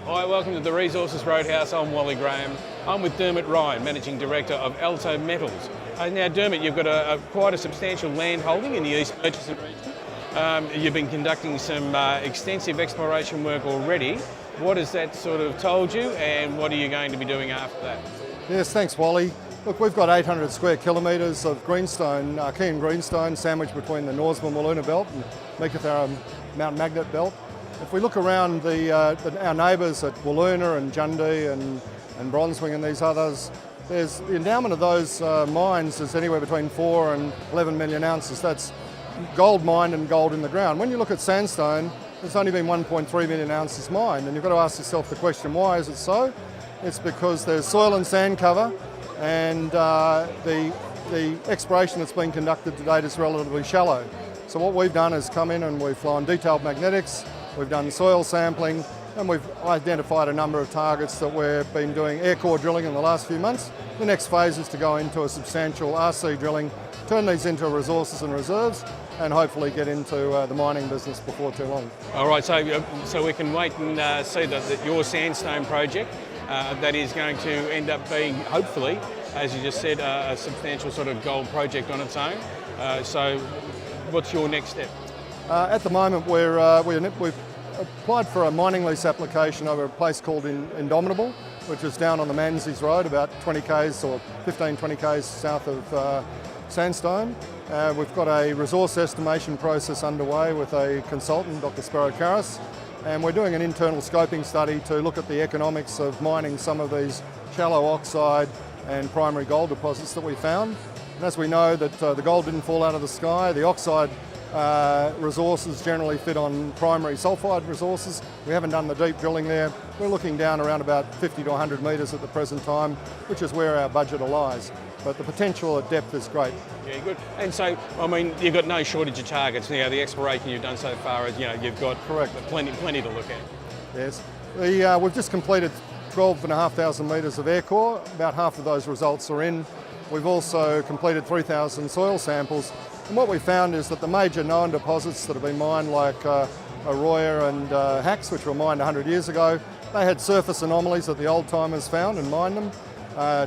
Hi, welcome to the Resources Roadhouse. I'm Wally Graham. I'm with Dermot Ryan, Managing Director of Alto Metals. Now Dermot, you've got quite a substantial land holding in the East Murchison region. You've been conducting some extensive exploration work already. What has that sort of told you, and what are you going to be doing after that? Yes, thanks Wally. Look, we've got 800 square kilometres of greenstone, Archean greenstone, sandwiched between the Norseman-Wiluna belt and Meekatharra Mount Magnet belt. If we look around our neighbours at Wiluna and Jundee and Bronzewing and these others, there's the endowment of those mines is anywhere between 4 and 11 million ounces. That's gold mined and gold in the ground. When you look at sandstone, there's only been 1.3 million ounces mined, and you've got to ask yourself the question, why is it so? It's because there's soil and sand cover, and the exploration that's been conducted to date is relatively shallow. So what we've done is come in and we've flown detailed magnetics, we've done soil sampling, and we've identified a number of targets that we've been doing air core drilling in the last few months. The next phase is to go into a substantial RC drilling, turn these into resources and reserves, and hopefully get into the mining business before too long. All right, so we can wait and see that your sandstone project, that is going to end up being, hopefully, as you just said, a substantial sort of gold project on its own. So what's your next step? At the moment, we've applied for a mining lease application over a place called Indomitable, which is down on the Menzies Road, about 20 k's or 15, 20 k's south of Sandstone. We've got a resource estimation process underway with a consultant, Dr. Spero Karas, and we're doing an internal scoping study to look at the economics of mining some of these shallow oxide and primary gold deposits that we found. And as we know that the gold didn't fall out of the sky, the oxide resources generally fit on primary sulphide resources. We haven't done the deep drilling there. We're looking down around about 50 to 100 metres at the present time, which is where our budget lies. But the potential at depth is great. Yeah, good. And so, I mean, you've got no shortage of targets. You know, the exploration you've done so far is, you've got plenty to look at. Yes. We've just completed 12,500 metres of air core. About half of those results are in. We've also completed 3,000 soil samples. And what we found is that the major known deposits that have been mined, like Arroya and Hacks, which were mined 100 years ago, they had surface anomalies that the old timers found and mined them.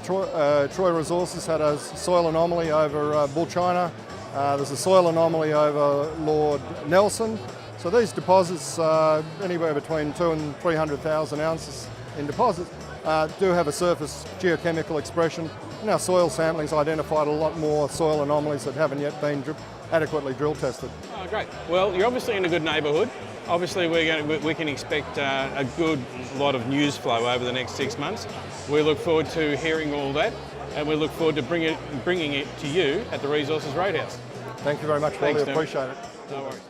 Troy Resources had a soil anomaly over Bull China. There's a soil anomaly over Lord Nelson. So these deposits, anywhere between 200,000 and 300,000 ounces in deposits, do have a surface geochemical expression. And our soil sampling's identified a lot more soil anomalies that haven't yet been adequately drill tested. Oh, great. Well, you're obviously in a good neighbourhood. Obviously, we can expect a good lot of news flow over the next 6 months. We look forward to hearing all that, and we look forward to bringing it to you at the Resources Roadhouse. Thank you very much, Wally. Thanks, appreciate it. No worries.